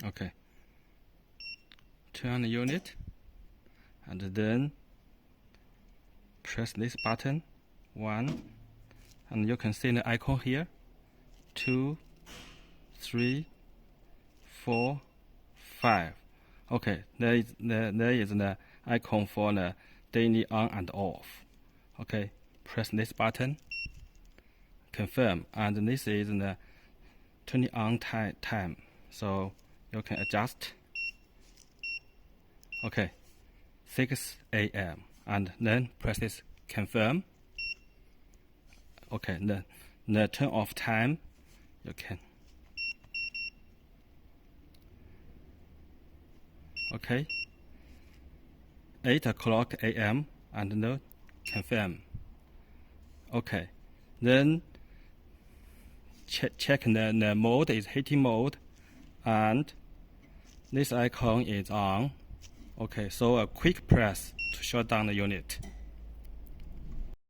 Okay. Turn on the unit, and then press this button. 1, and you can see the icon here. 2, 3, 4, 5. Okay, there is the icon for the daily on and off. Okay, press this button, confirm, and this is the turning on time, so you can adjust. Okay, 6 a.m. and then press this confirm. Okay, the turn off time you can. Okay, 8 o'clock a.m. and then confirm. Okay, then check the mode is heating mode, and this icon is on. Okay, so a quick press to shut down the unit.